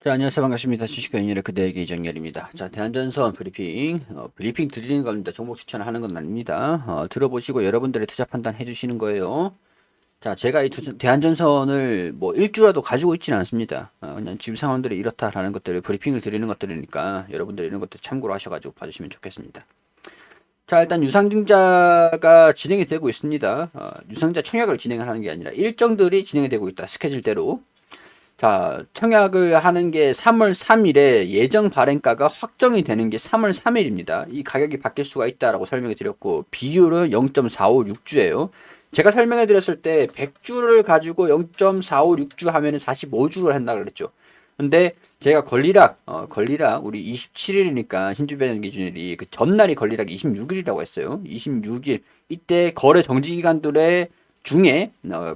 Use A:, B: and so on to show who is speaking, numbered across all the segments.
A: 자, 안녕하세요. 반갑습니다. 주식과 연결의 그대에게 이정열입니다. 자, 대한전선 브리핑 드리는 겁니다. 종목 추천을 하는 건 아닙니다. 들어보시고 여러분들의 투자 판단 해주시는 거예요. 자, 제가 이 대한전선을 뭐 일주라도 가지고 있지는 않습니다. 그냥 지금 상황들이 이렇다라는 것들을 브리핑을 드리는 것들이니까 여러분들 이런 것들 참고로 하셔가지고 봐주시면 좋겠습니다. 자, 일단 유상증자가 진행이 되고 있습니다. 유상증자 청약을 진행하는 게 아니라 일정들이 진행이 되고 있다. 스케줄대로. 자, 청약을 하는 게 3월 3일에 예정 발행가가 확정이 되는 게 3월 3일입니다. 이 가격이 바뀔 수가 있다라고 설명해 드렸고, 비율은 0.456주예요. 제가 설명해 드렸을 때 100주를 가지고 0.456주 하면은 45주를 한다 그랬죠. 근데 제가 권리락 우리 27일이니까 신주 배정 기준일이 그 전날이 권리락 26일이라고 했어요. 26일 이때 거래 정지 기간들의 중에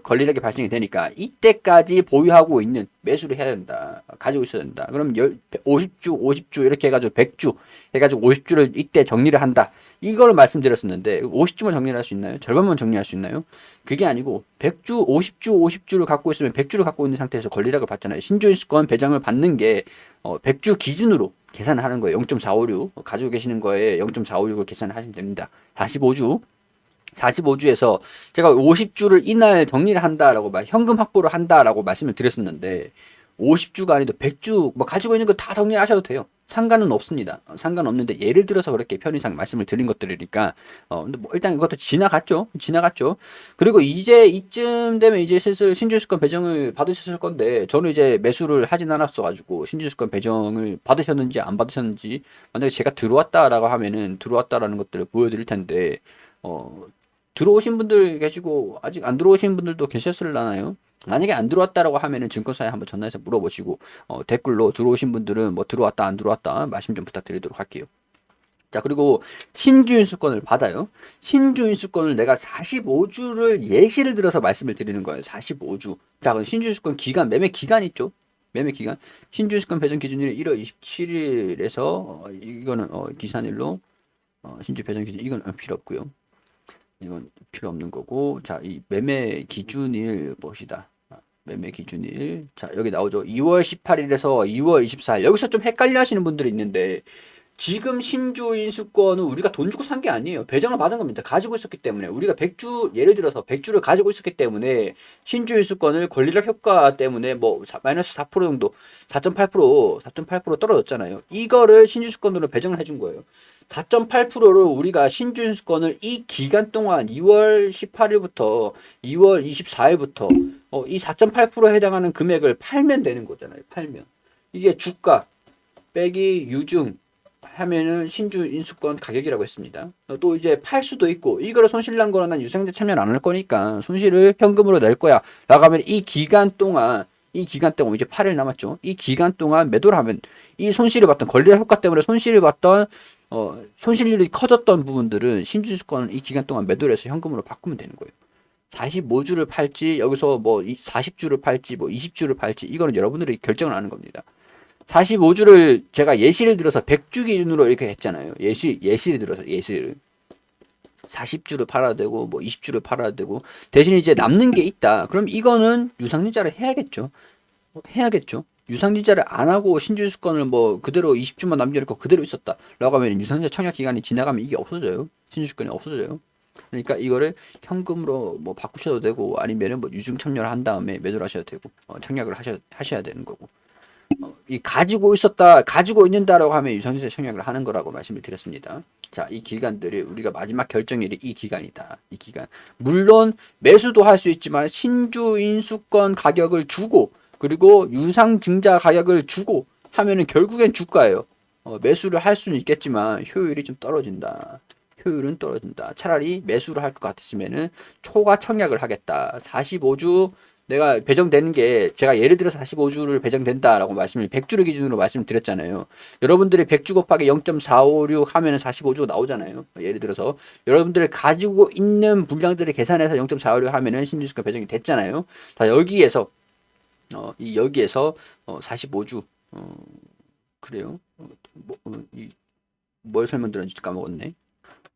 A: 권리락이 발생이 되니까 이때까지 보유하고 있는 매수를 해야 된다. 가지고 있어야 된다. 그럼 50주 이렇게 해가지고 100주 해가지고 50주를 이때 정리를 한다. 이걸 말씀드렸었는데 50주만 정리를 할 수 있나요? 절반만 정리할 수 있나요? 그게 아니고 100주, 50주를 갖고 있으면 100주를 갖고 있는 상태에서 권리락을 받잖아요. 신주인수권 배정을 받는 게 100주 기준으로 계산을 하는 거예요. 0.456 가지고 계시는 거에 0.456을 계산을 하시면 됩니다. 45주에서 제가 50주를 이날 정리를 한다라고 현금 확보를 한다라고 말씀을 드렸었는데 50주가 아니도 100주 뭐 가지고 있는 거 다 정리하셔도 돼요. 상관은 없습니다. 상관없는데 예를 들어서 그렇게 편의상 말씀을 드린 것들이니까 근데 뭐 일단 이것도 지나갔죠. 그리고 이제 이쯤 되면 이제 슬슬 신주주권 배정을 받으셨을 건데 저는 이제 매수를 하진 않았어 가지고 신주주권 배정을 받으셨는지 안 받으셨는지 만약에 제가 들어왔다라고 하면은 들어왔다라는 것들을 보여드릴 텐데 들어오신 분들 계시고 아직 안 들어오신 분들도 계셨을라나요? 만약에 안 들어왔다라고 하면은 증권사에 한번 전화해서 물어보시고 댓글로 들어오신 분들은 뭐 들어왔다 안 들어왔다 말씀 좀 부탁드리도록 할게요. 자, 그리고 신주인수권을 받아요. 신주인수권을 내가 45주를 예시를 들어서 말씀을 드리는 거예요. 45주. 자, 그럼 신주인수권 기간, 매매 기간 있죠? 매매 기간. 신주인수권 배정 기준일이 1월 27일에서 이거는 기산일로 신주 배정 기준 이건 필요 없고요. 이건 필요 없는 거고, 자, 이 매매 기준일 봅시다. 매매 기준일. 자, 여기 나오죠. 2월 18일에서 2월 24일. 여기서 좀 헷갈려 하시는 분들이 있는데, 지금 신주 인수권은 우리가 돈 주고 산 게 아니에요. 배정을 받은 겁니다. 가지고 있었기 때문에. 우리가 100주, 예를 들어서 100주를 가지고 있었기 때문에, 신주 인수권을 권리락 효과 때문에 뭐, 마이너스 4% 정도, 4.8% 떨어졌잖아요. 이거를 신주 인수권으로 배정을 해준 거예요. 4.8%를 우리가 신주인수권을 이 기간 동안 2월 18일부터 2월 24일부터 이 4.8%에 해당하는 금액을 팔면 되는 거잖아요. 팔면. 이게 주가 빼기 유증 하면은 신주인수권 가격이라고 했습니다. 또 이제 팔 수도 있고 이거를 손실난 거는 난 유상증자 참여를 안 할 거니까 손실을 현금으로 낼 거야 라고 하면 이 기간 동안 이제 8일 남았죠. 이 기간 동안 매도를 하면 이 손실을 봤던 권리락 효과 때문에 손실을 봤던 손실률이 커졌던 부분들은 신주주권을 이 기간 동안 매도를 해서 현금으로 바꾸면 되는 거예요. 45주를 팔지 여기서 뭐 40주를 팔지 뭐 20주를 팔지 이거는 여러분들이 결정을 하는 겁니다. 45주를 제가 예시를 들어서 100주 기준으로 이렇게 했잖아요. 예시를 들어서 예시를 40주를 팔아야 되고 뭐 20주를 팔아야 되고 대신 이제 남는 게 있다. 그럼 이거는 유상증자를 해야겠죠. 유상증자를 안 하고 신주주권을 뭐 그대로 20주만 남겨놓고 그대로 있었다 라고 하면 유상증자 청약 기간이 지나가면 이게 없어져요. 신주주권이 없어져요. 그러니까 이거를 현금으로 뭐 바꾸셔도 되고 아니면은 뭐 유증 참여를 한 다음에 매도를 하셔도 되고 청약을 하셔야 되는 거고 이 가지고 있는다라고 하면 유상증자 청약을 하는 거라고 말씀을 드렸습니다. 자, 이 기간들이 우리가 마지막 결정일이 이 기간이다. 이 기간. 물론 매수도 할 수 있지만 신주인수권 가격을 주고 그리고 유상증자 가격을 주고 하면은 결국엔 주가예요. 매수를 할 수는 있겠지만 효율이 좀 떨어진다. 효율은 떨어진다. 차라리 매수를 할 것 같았으면은 초과 청약을 하겠다. 45주 내가 배정되는 게 제가 예를 들어서 45주를 배정된다라고 100주를 기준으로 말씀드렸잖아요. 여러분들이 100주 곱하기 0.456 하면은 45주가 나오잖아요. 예를 들어서 여러분들이 가지고 있는 분량들을 계산해서 0.456 하면은 신주주가 배정이 됐잖아요. 자, 여기에서 45주 그래요. 뭘 설명드렸는지 까먹었네.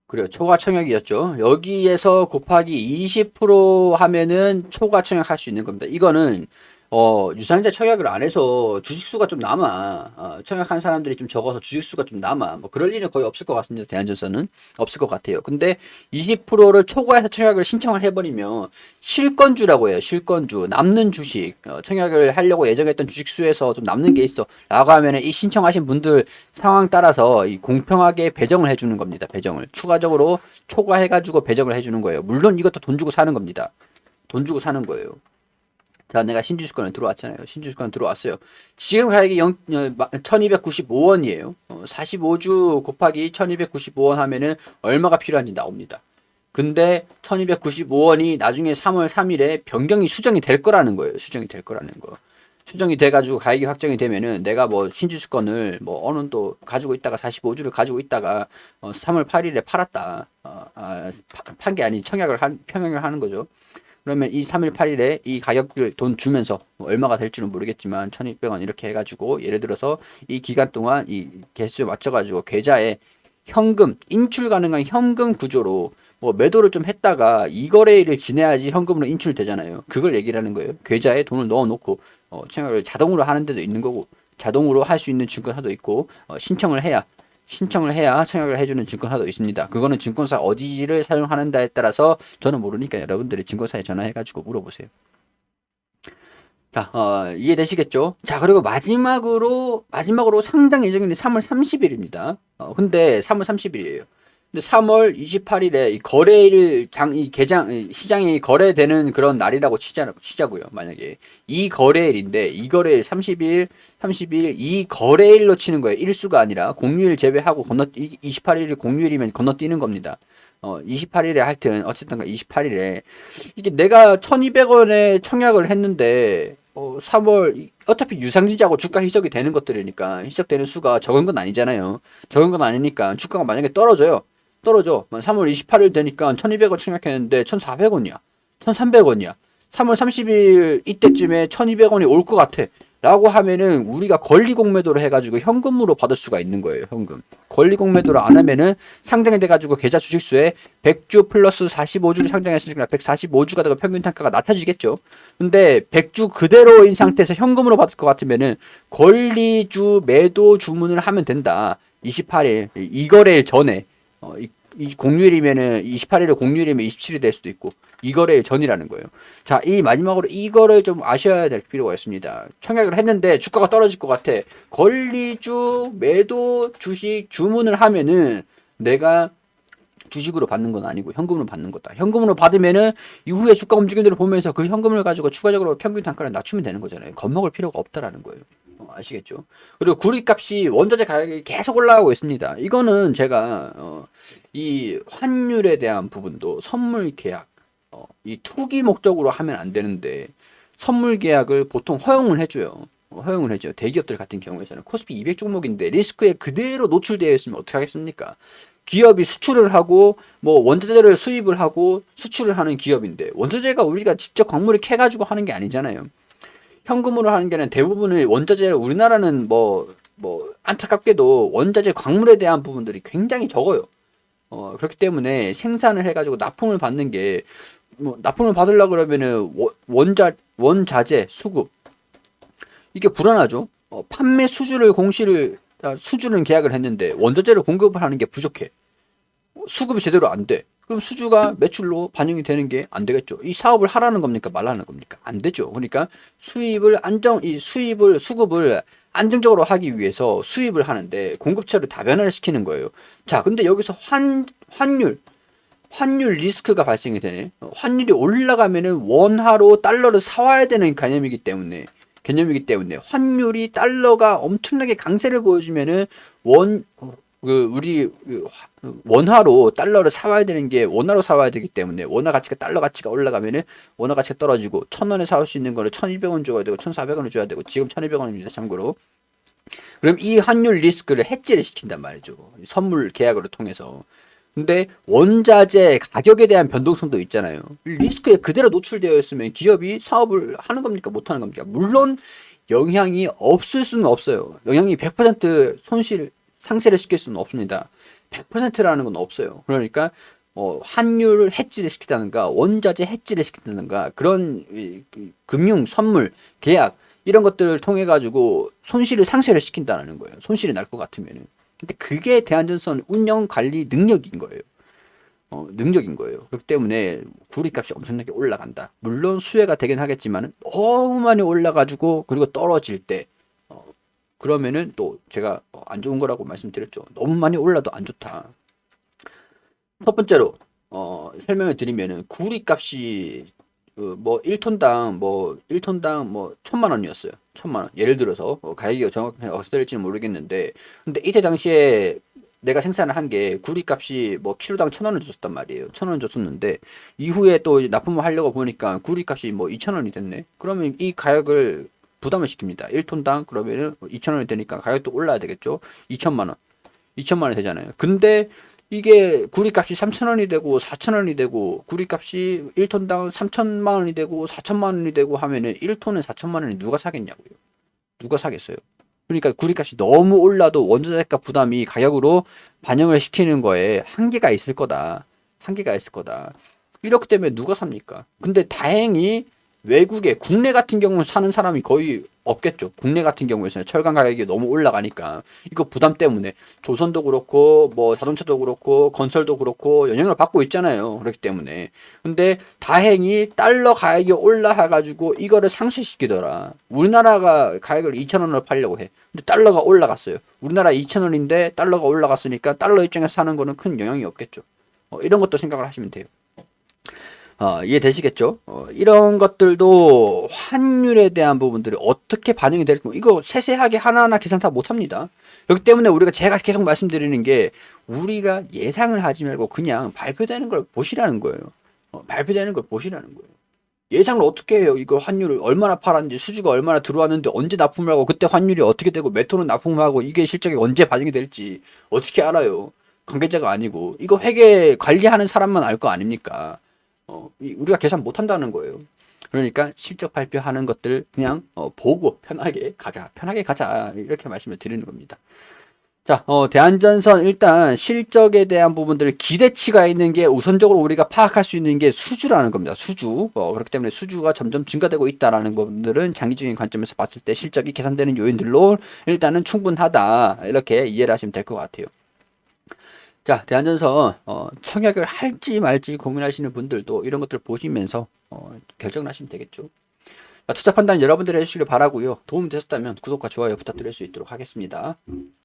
A: 그래요. 초과 청약이었죠. 여기에서 곱하기 20% 하면은 초과 청약할 수 있는 겁니다. 이거는 유상증자 청약을 안 해서 주식수가 좀 남아. 청약한 사람들이 좀 적어서 주식수가 좀 남아. 뭐 그럴 일은 거의 없을 것 같습니다. 대한전선은 없을 것 같아요. 근데 20%를 초과해서 청약을 신청을 해버리면 실건주라고 해요. 실건주. 남는 주식. 청약을 하려고 예정했던 주식수에서 좀 남는 게 있어. 라고 하면은 이 신청하신 분들 상황 따라서 이 공평하게 배정을 해주는 겁니다. 배정을. 추가적으로 초과해가지고 배정을 해주는 거예요. 물론 이것도 돈 주고 사는 겁니다. 돈 주고 사는 거예요. 자, 내가 신주주권을 들어왔잖아요. 신주주권 들어왔어요. 지금 가격이 1295원이에요. 45주 곱하기 1295원 하면은 얼마가 필요한지 나옵니다. 근데 1295원이 나중에 3월 3일에 변경이 수정이 될 거라는 거예요. 수정이 될 거라는 거. 수정이 돼가지고 가격이 확정이 되면은 내가 뭐 신주주권을 뭐 어느 또 가지고 있다가 45주를 가지고 있다가 3월 8일에 팔았다. 판 게 아닌 평형을 하는 거죠. 그러면 이 3일 8일에 이 가격을 돈 주면서 뭐 얼마가 될지는 모르겠지만 1200원 이렇게 해가지고 예를 들어서 이 기간 동안 이 개수에 맞춰가지고 계좌에 현금 인출 가능한 현금 구조로 뭐 매도를 좀 했다가 이 거래일을 지내야지 현금으로 인출되잖아요. 그걸 얘기를 하는 거예요. 계좌에 돈을 넣어놓고 청약을 자동으로 하는 데도 있는 거고 자동으로 할 수 있는 증권사도 있고 신청을 해야 청약을 해주는 증권사도 있습니다. 그거는 증권사 어디를 사용하는다에 따라서 저는 모르니까 여러분들이 증권사에 전화해가지고 물어보세요. 자, 이해되시겠죠? 자, 그리고 마지막으로 상장 예정일이 3월 30일입니다. 근데 3월 30일이에요. 근데 3월 28일에 이 거래일 시장이 거래되는 그런 날이라고 치자고요. 만약에 이 거래일인데 이 거래일 30일 이 거래일로 치는 거예요. 일수가 아니라 공휴일 제외하고 28일이 공휴일이면 건너뛰는 겁니다. 28일에 하여튼 어쨌든 28일에 이게 내가 1200원에 청약을 했는데 3월 어차피 유상증자하고 주가 희석이 되는 것들이니까 희석되는 수가 적은 건 아니잖아요. 적은 건 아니니까 주가가 만약에 떨어져. 3월 28일 되니까 1200원 청약했는데 1400원이야. 1300원이야. 3월 30일 이때쯤에 1200원이 올 것 같아. 라고 하면은 우리가 권리공매도를 해가지고 현금으로 받을 수가 있는 거예요. 현금. 권리공매도를 안 하면은 상장이 돼가지고 계좌 주식수에 100주 플러스 45주를 상장했으니까 145주가 되고 평균 단가가 낮아지겠죠. 근데 100주 그대로인 상태에서 현금으로 받을 것 같으면은 권리주 매도 주문을 하면 된다. 28일 이 거래일 전에 이 공휴일이면은 28일에 공휴일이면 27일이 될 수도 있고 이 거래일 전이라는 거예요. 자, 이 마지막으로 이거를 좀 아셔야 될 필요가 있습니다. 청약을 했는데 주가가 떨어질 것 같아. 권리주 매도 주식 주문을 하면은 내가 주식으로 받는 건 아니고 현금으로 받는 거다. 현금으로 받으면은 이후에 주가 움직임들을 보면서 그 현금을 가지고 추가적으로 평균 단가를 낮추면 되는 거잖아요. 겁먹을 필요가 없다라는 거예요. 아시겠죠? 그리고 구리값이 원자재 가격이 계속 올라가고 있습니다. 이거는 제가 이 환율에 대한 부분도 선물 계약, 이 투기 목적으로 하면 안 되는데 선물 계약을 보통 허용을 해줘요. 허용을 해줘요. 대기업들 같은 경우에는 코스피 200 종목인데 리스크에 그대로 노출되어 있으면 어떻게 하겠습니까? 기업이 수출을 하고 뭐 원자재를 수입을 하고 수출을 하는 기업인데 원자재가 우리가 직접 광물을 캐가지고 하는 게 아니잖아요. 현금으로 하는 게는 대부분의 원자재 우리나라는 뭐 안타깝게도 원자재 광물에 대한 부분들이 굉장히 적어요. 그렇기 때문에 생산을 해가지고 납품을 받는 게 뭐 납품을 받으려 그러면은 원자재 수급 이게 불안하죠. 판매 수주는 계약을 했는데 원자재를 공급을 하는 게 부족해. 수급이 제대로 안 돼. 그럼 수주가 매출로 반영이 되는 게 안 되겠죠. 이 사업을 하라는 겁니까? 말라는 겁니까? 안 되죠. 그러니까 수급을 안정적으로 하기 위해서 수입을 하는데 공급처를 다변화를 시키는 거예요. 자, 근데 여기서 환율 리스크가 발생이 되네. 환율이 올라가면은 원화로 달러를 사와야 되는 개념이기 때문에 환율이 달러가 엄청나게 강세를 보여주면은 원화로 달러를 사와야 되는 게 원화로 사와야 되기 때문에 원화 가치가 달러 가치가 올라가면은 원화 가치가 떨어지고 1000원에 사올 수 있는 거를 1200원 줘야 되고 1400원을 줘야 되고 지금 1200원입니다. 참고로. 그럼 이 환율 리스크를 해지를 시킨단 말이죠. 선물 계약으로 통해서. 근데 원자재 가격에 대한 변동성도 있잖아요. 리스크에 그대로 노출되어 있으면 기업이 사업을 하는 겁니까? 못 하는 겁니까? 물론 영향이 없을 수는 없어요. 영향이 100% 상쇄를 시킬 수는 없습니다. 100%라는 건 없어요. 그러니까 환율 해지를 시킨다든가 원자재 해지를 시킨다든가 그런 금융 선물 계약 이런 것들을 통해 가지고 손실을 상쇄를 시킨다는 거예요. 손실이 날 것 같으면은. 근데 그게 대한전선 운영 관리 능력인 거예요. 능력인 거예요. 그렇기 때문에 구리값이 엄청나게 올라간다. 물론 수혜가 되긴 하겠지만 너무 많이 올라가지고 그리고 떨어질 때 그러면은 또 제가 안 좋은 거라고 말씀드렸죠. 너무 많이 올라도 안 좋다. 첫 번째로 설명을 드리면은 구리값이 뭐 1톤당 뭐 1톤당 뭐 1,000만 원이었어요. 1,000만 원. 예를 들어서 가격이 정확하게 어떻게 될지는 모르겠는데 근데 이때 당시에 내가 생산을 한 게 구리값이 뭐 키로당 1,000원을 줬었단 말이에요. 1,000원 줬었는데 이후에 또 납품을 하려고 보니까 구리값이 뭐 2,000원이 됐네. 그러면 이 가격을 부담을 시킵니다. 1톤당 그러면은 2,000원이 되니까 가격도 올라야 되겠죠. 2천만 원. 2천만 원이 되잖아요. 근데 이게 구리값이 3,000원이 되고 4,000원이 되고 구리값이 1톤당 3천만 원이 되고 4천만 원이 되고 하면은 1톤은 4천만 원이 누가 사겠냐고요. 누가 사겠어요. 그러니까 구리값이 너무 올라도 원자재값 부담이 가격으로 반영을 시키는 거에 한계가 있을 거다. 한계가 있을 거다. 이렇기 때문에 누가 삽니까? 근데 다행히 외국에 국내 같은 경우는 사는 사람이 거의 없겠죠. 국내 같은 경우에서는 철강 가격이 너무 올라가니까 이거 부담 때문에 조선도 그렇고 뭐 자동차도 그렇고 건설도 그렇고 영향을 받고 있잖아요. 그렇기 때문에 근데 다행히 달러 가격이 올라가가지고 이거를 상쇄시키더라. 우리나라가 가격을 2,000원으로 팔려고 해. 근데 달러가 올라갔어요. 우리나라 2,000원인데 달러가 올라갔으니까 달러 입장에서 사는 거는 큰 영향이 없겠죠. 이런 것도 생각을 하시면 돼요. 이해되시겠죠? 이런 것들도 환율에 대한 부분들이 어떻게 반영이 될까 이거 세세하게 하나하나 계산 다 못합니다. 그렇기 때문에 우리가 제가 계속 말씀드리는 게 우리가 예상을 하지 말고 그냥 발표되는 걸 보시라는 거예요. 발표되는 걸 보시라는 거예요. 예상을 어떻게 해요? 이거 환율을 얼마나 팔았는지 수주가 얼마나 들어왔는데 언제 납품을 하고 그때 환율이 어떻게 되고 몇 톤은 납품을 하고 이게 실적이 언제 반영이 될지 어떻게 알아요? 관계자가 아니고 이거 회계 관리하는 사람만 알 거 아닙니까? 우리가 계산 못 한다는 거예요. 그러니까 실적 발표하는 것들 그냥 보고 편하게 가자 이렇게 말씀을 드리는 겁니다. 자, 대한전선 일단 실적에 대한 부분들 기대치가 있는 게 우선적으로 우리가 파악할 수 있는 게 수주라는 겁니다. 수주. 그렇기 때문에 수주가 점점 증가되고 있다라는 것들은 장기적인 관점에서 봤을 때 실적이 개선되는 요인들로 일단은 충분하다 이렇게 이해를 하시면 될 것 같아요. 자, 대한전선 청약을 할지 말지 고민하시는 분들도 이런 것들 보시면서 결정을 하시면 되겠죠. 자, 투자 판단 여러분들이 해주시길 바라고요. 도움 되셨다면 구독과 좋아요 부탁드릴 수 있도록 하겠습니다.